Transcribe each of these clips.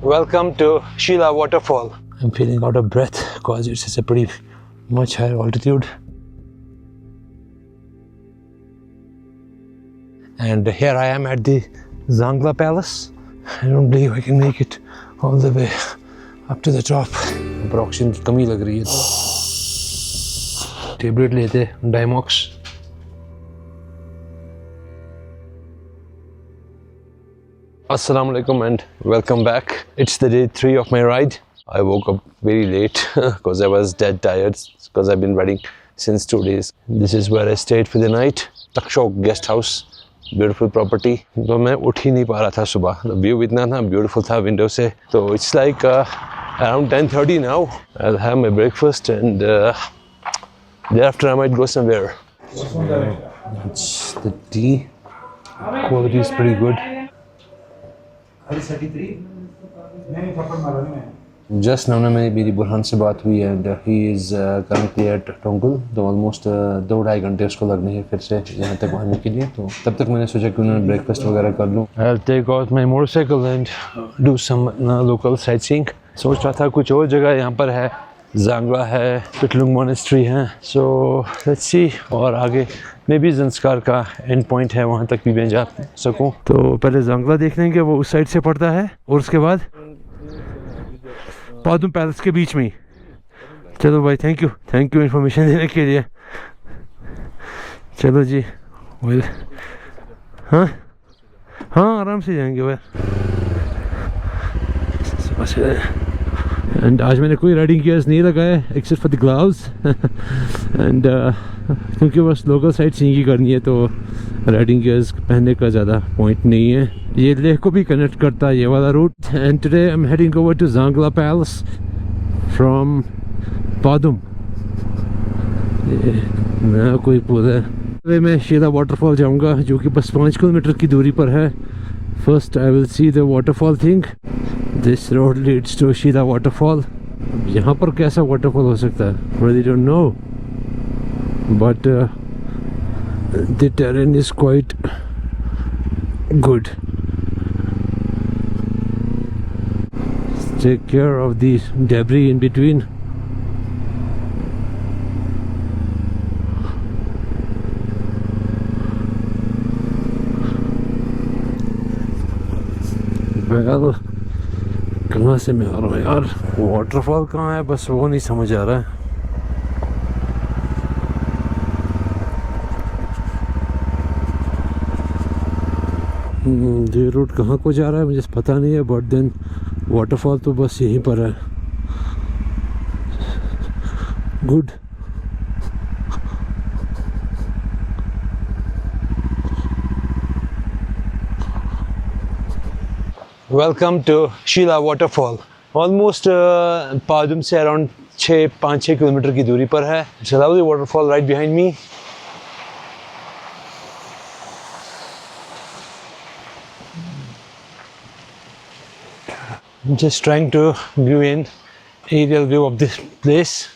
Welcome to Sheela Waterfall. I'm feeling out of breath because it's a pretty much higher altitude. And here I am at the Zangla Palace. I don't believe I can make it all the way up to the top. Oxygen की कमी लग रही है तो tablet लेते Diamox. Assalamu alaikum and welcome back. It's the day 3 of my ride. I woke up very late because I was dead tired because I've been riding since 2 days. This is where I stayed for the night. Takshok guest house. Beautiful property. तो मैं उठ ही नहीं पा रहा था सुबह. The view इतना था beautiful था window से. So it's like around 10:30 now. I'll have my breakfast and thereafter I might go somewhere. The tea quality is pretty good. Just now मेरी बुरहान से बात हुई and he is currently at Tongul. तो almost 2-2.5 घंटे उसको लगने हैं फिर से यहाँ तक आने के लिए. तो तब तक मैंने सोचा कि उन्हें ब्रेकफास्ट वगैरह कर लूँ. I'll take out my motorcycle and do some local sightseeing. सोच रहा था कुछ और जगह यहाँ पर है. Zangla है, Pitlung Monastery है. So let's see. और आगे में भी ज़ंस्कार का एंड पॉइंट है, वहाँ तक भी मैं जा सकूँ. तो पहले Zangla देख लेंगे, वो उस साइड से पड़ता है और उसके बाद पादुम पैलेस के बीच में ही. चलो भाई, थैंक यू इन्फॉर्मेशन देने के लिए. चलो जी. वेल हाँ आराम से जाएंगे भाई. एंड आज मैंने कोई राइडिंग गियर्स नहीं लगाए except for the gloves and क्योंकि बस लोकल साइड सीइंग ही करनी है तो राइडिंग गियर्स पहनने का ज़्यादा पॉइंट नहीं है. ये लेह को भी कनेक्ट करता है ये वाला route. And today I am heading over to Zangla palace from Padum. नया कोई पुल है. मैं शीला वाटरफॉल जाऊंगा जो कि बस 5 किलोमीटर की दूरी पर है. First I will see the waterfall thing. This road leads to Shila waterfall. यहाँ पर कैसा वाटरफॉल हो सकता है? Really don't know but the terrain is quite good. Take care of the debris in between. Well, कहाँ से मैं आ रहा हूँ यार? वाटरफॉल कहाँ है बस वो नहीं समझ आ रहा है. ये रूट कहाँ को जा रहा है मुझे पता नहीं है बट देन वाटरफॉल तो बस यहीं पर है. Good. Welcome to Shila waterfall. Almost Padum से अराउंड 5-6 किलोमीटर की दूरी पर है. Shalaudi waterfall right behind me. I'm just trying to view in aerial view of this place.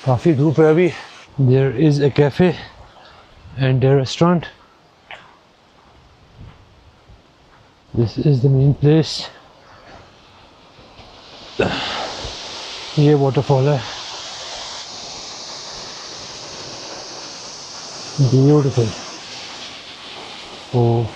काफी धूप है अभी. There is a cafe and a restaurant. This is the main place. ये waterfall है. Beautiful. Oh.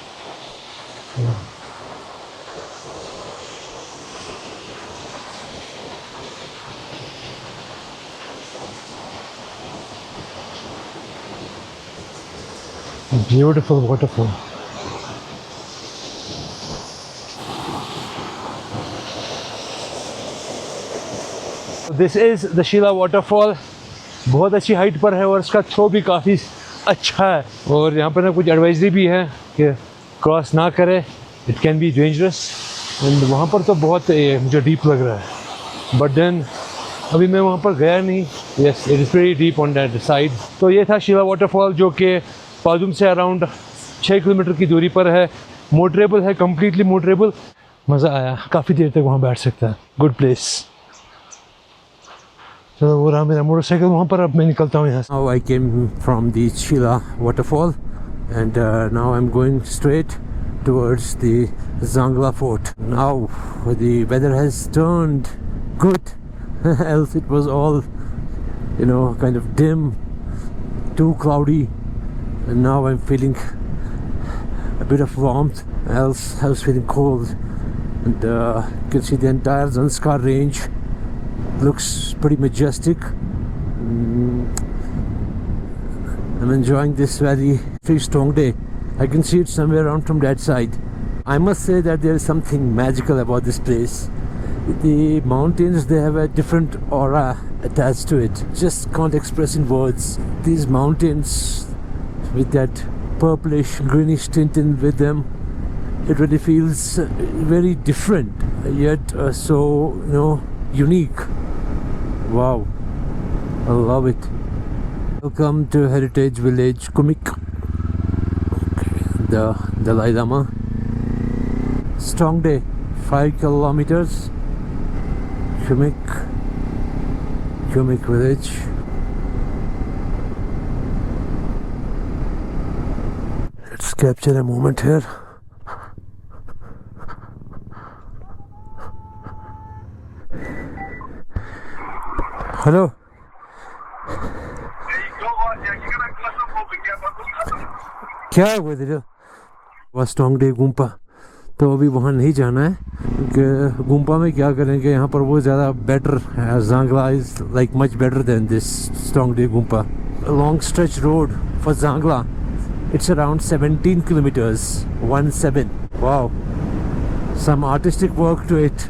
Beautiful waterfall. This is the Sheela waterfall. बहुत अच्छी height पर है और इसका थ्रो भी काफ़ी अच्छा है. और यहाँ पर ना कुछ एडवाइजरी भी है कि क्रॉस ना करे, it can be dangerous. And वहाँ पर तो बहुत मुझे डीप लग रहा है बट देन अभी मैं वहाँ पर गया नहीं. Yes, it is very deep on that side. तो ये था शीला वाटरफॉल जो कि पादुम से अराउंड 6 किलोमीटर की दूरी पर है. मोटरेबल है, कम्प्लीटली मोटरेबल. मज़ा आया, काफ़ी देर तक वहाँ बैठ सकता है. Good place. तो वो रहा मेरा मोटरसाइकिल वहाँ पर. अब मैं निकलता हूँ यहाँ से. Now I came from the Sheela waterfall and now I'm going straight towards the Zangla Fort. Now the weather has turned good, else it was all, you know, kind of dim, too cloudy, and now I'm feeling a bit of warmth, else I was feeling cold. And you can see the entire Zanskar range. Looks pretty majestic. I'm enjoying this very strong day. I can see it somewhere around from that side. I must say that there is something magical about this place. The mountains, they have a different aura attached to it. Just can't express in words. These mountains with that purplish greenish tint in with them, it really feels very different, yet so, you know, unique. Wow, I love it. Welcome to Heritage Village Kumik, the Dalai Lama. Strong day, 5 kilometers. Kumik Village. Let's capture a moment here. Hello. क्या हुआ तेरे? बस strong day गुम्पा, तो अभी वहाँ नहीं जाना है क्योंकि गुम्पा में क्या करेंगे, यहाँ पर वो ज़्यादा बेटर है. Zangla is like much better than this strong day Gumpa. A long stretch road for Zangla. It's around 17 kilometers. 17. Wow. Some artistic work to it.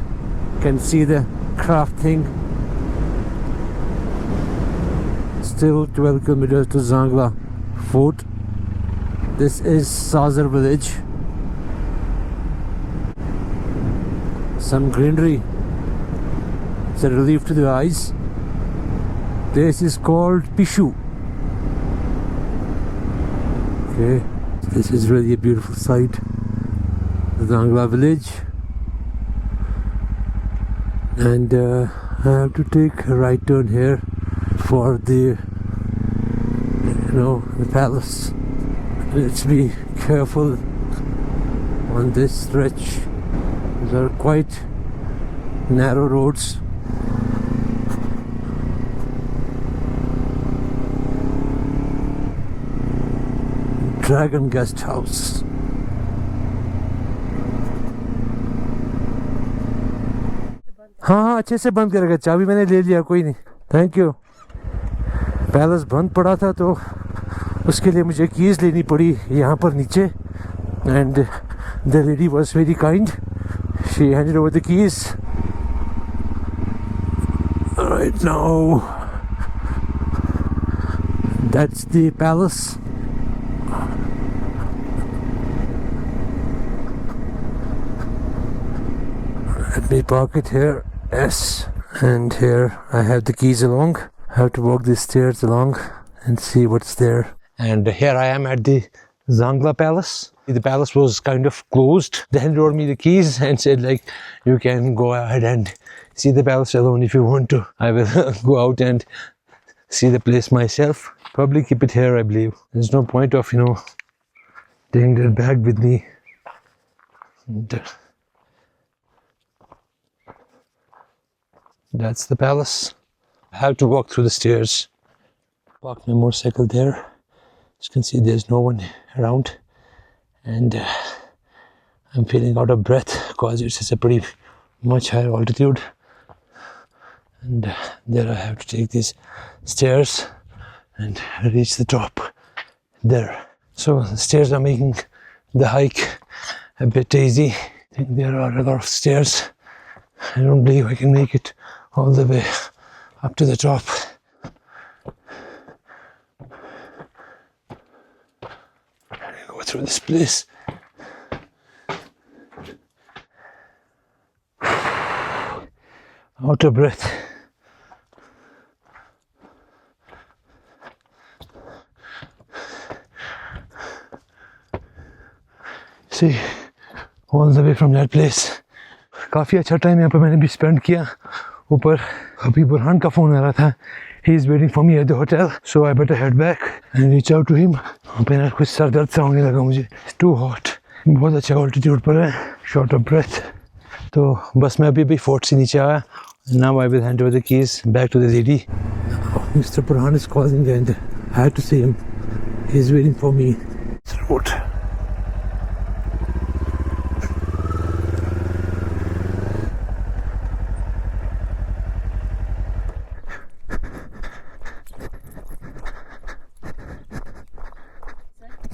Can see the craft thing. Still 12 kilometers to Zangla Fort. This is Sazar village. Some greenery. It's a relief to the eyes. This is called Pishu. Okay, this is really a beautiful sight. The Zangla village. And I have to take a right turn here for the, you know, the palace. Let's be careful on this stretch. These are quite narrow roads. Dragon Guest House. हाँ अच्छे से बंद करेगा, चाबी मैंने ले लिया, कोई नहीं, थैंक यू. पैलेस बंद पड़ा था तो उसके लिए मुझे कीज़ लेनी पड़ी यहाँ पर नीचे. And the lady was very kind, she handed over the keys. Right now that's the palace. Let me park it here. Yes, and here I have the keys along. I have to walk these stairs along and see what's there. And here I am at the Zangla Palace. The palace was kind of closed. They handed over me the keys and said, like, you can go ahead and see the palace alone if you want to. I will go out and see the place myself. Probably keep it here, I believe. There's no point of, you know, taking that bag with me. And that's the palace. I have to walk through the stairs. Park my motorcycle there. As you can see, there's no one around. And I'm feeling out of breath because it's a pretty much higher altitude. And there I have to take these stairs and reach the top there. So the stairs are making the hike a bit easy. I think there are a lot of stairs. I don't believe I can make it all the way up to the top. Go through this place. Out of breath. See, all the way from that place. काफ़ी अच्छा time यहाँ पर मैंने भी spend किया. ऊपर अभी बुरहान का फ़ोन आ रहा था. He is waiting for me at the hotel, so I better head back and reach out to him. वहाँ पे ना कुछ सर दर्द सा होने लगा मुझे. It's too hot. बहुत अच्छा ऑल्टीट्यूड पर है, शॉर्ट ऑफ ब्रेथ। तो बस मैं अभी फोर्ट से नीचे आया। Now I will hand over the keys back to the lady. Mr. Burhan is calling and I have to see him. He is waiting for me. Road.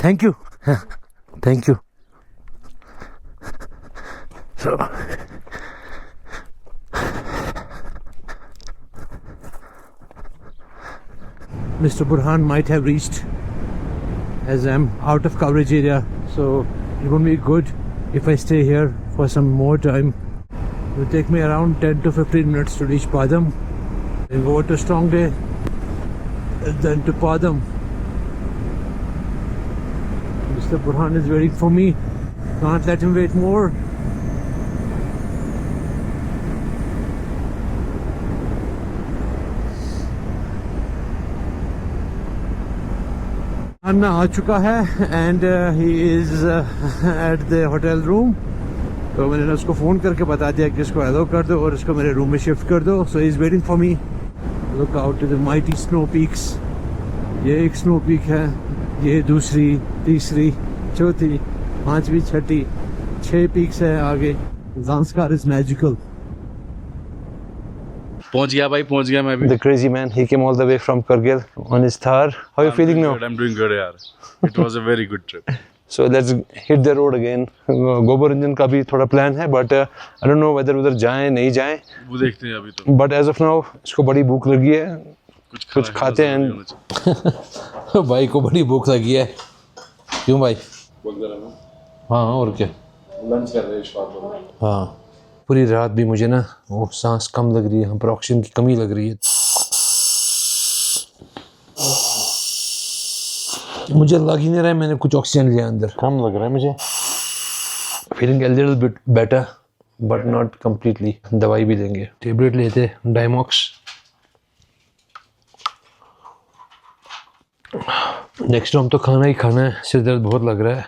Thank you. Thank you. So, Mr. Burhan might have reached as I'm out of coverage area, so it won't be good if I stay here for some more time. It will take me around 10 to 15 minutes to reach Padam and go to Strongday and then to Padam. Mr. Burhan is waiting for me. Can't let him wait more. अन्ना आ चुका है and he is at the hotel room. तो मैंने उसको phone करके बता दिया कि इसको अलाउ कर दो और इसको मेरे रूम में शिफ्ट कर दो। So is waiting for me. Look out to the mighty snow peaks. ये एक स्नो पीक है, ये दूसरी, तीसरी, चौथी, पांचवी, छठी, 6 पीक्स है आगे। Zanskar is magical. पहुंच गया भाई, पहुंच गया मैं भी। The crazy man, he came all the way from Kargil on his Thar. How are you feeling now? I'm doing good यार। It was a very good trip. So let's hit the road again. गोबररंजन का भी थोड़ा plan है, but I don't know whether उधर जाएं नहीं जाएं। वो देखते हैं अभी तो। But as of now इसको बड़ी भूख लगी है, कुछ खाते हैं। भाई को बड़ी भूख लगी है। क्यों भाई? हाँ और क्या? लंच कर रहे हैं। हाँ, पूरी रात भी मुझे ना वो सांस कम लग रही है, यहाँ पर ऑक्सीजन की कमी लग रही है। मुझे लग ही नहीं रहा है मैंने कुछ ऑक्सीजन लिया, अंदर कम लग रहा है मुझे। Feeling a little bit better but not completely। दवाई भी देंगे, टेबलेट लेते डायमॉक्स। नेक्स्ट टाइम तो खाना ही खाना है, सिर दर्द बहुत लग रहा है।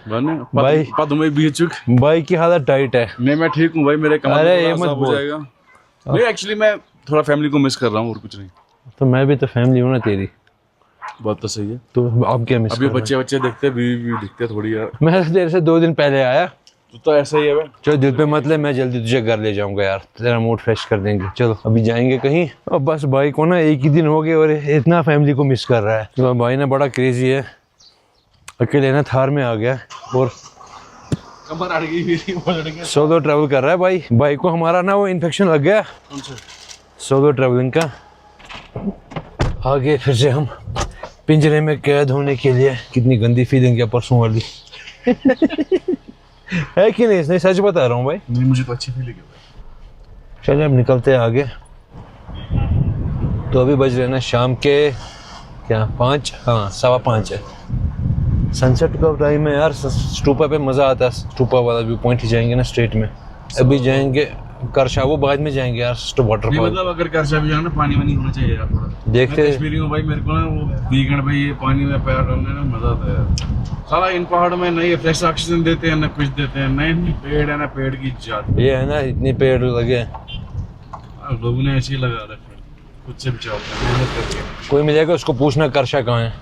भाई भाई की हालत टाइट है। नहीं मैं ठीक हूँ भाई, मेरे कमर अरे में ये थोड़ा मत सा हो बोल। जाएगा। नहीं एक्चुअली मैं थोड़ा फैमिली को मिस कर रहा हूँ और कुछ नहीं। तो मैं भी तो फैमिली हूँ ना तेरी। बात तो सही है। तो अब क्या मिस अभी बच्चे देखते हैं, बीवी दिखते हैं थोड़ी यार। मैं तो तेरे से 2 दिन पहले आया। तो ऐसा ही है भाई। चलो दिल पे मत ले, मैं जल्दी तुझे घर ले जाऊंगा यार, तेरा मूड फ्रेश कर देंगे। चलो अभी जाएंगे कहीं। और बस भाई को ना एक ही दिन हो गए और इतना फैमिली को मिस कर रहा है। तो भाई ना बड़ा क्रेजी है, अकेले ना थार में आ गया और कमर अड़ गई मेरी। सोलो ट्रैवल कर रहा है भाई। भाई को हमारा ना वो इन्फेक्शन लग गया सोलो ट्रैवलिंग का। आगे फिर से हम पिंजरे में कैद होने के लिए। कितनी गंदी फीलिंग है परसों वाली। है कि नहीं? इसने सच बता रहा हूँ भाई। नहीं मुझे तो अच्छी फीलिंग है। चलिए अब निकलते हैं आगे। तो अभी बज रहे ना शाम के क्या 5, हाँ 5:15 है। सनसेट का टाइम है यार। स्टूपा पे मज़ा आता है। स्टूपा वाला व्यू पॉइंट ही जाएंगे ना स्ट्रेट में। अभी जाएंगे करशा, वो बाद में जाएंगे यार वाटरफॉल। मतलब अगर करशा भी जाना पानी वानी होना चाहिए यार थोड़ा। देखते कश्मीरी हूँ भाई, मेरे को ना वो वीकेंड पे ये पानी में पैर डालने में मजा आता है यार। साला इन पहाड़ में नहीं फ्रेश ऑक्सीजन देते हैं ना कुछ देते हैं, नहीं पेड़ है ना पेड़ की जात। ये है ना इतने पेड़ लगे हैं। लोगों ने ऐसे ही लगा रखे, खुद से बचाओ मेहनत करके। कोई मिलेगा उसको पूछना करशा कहाँ है।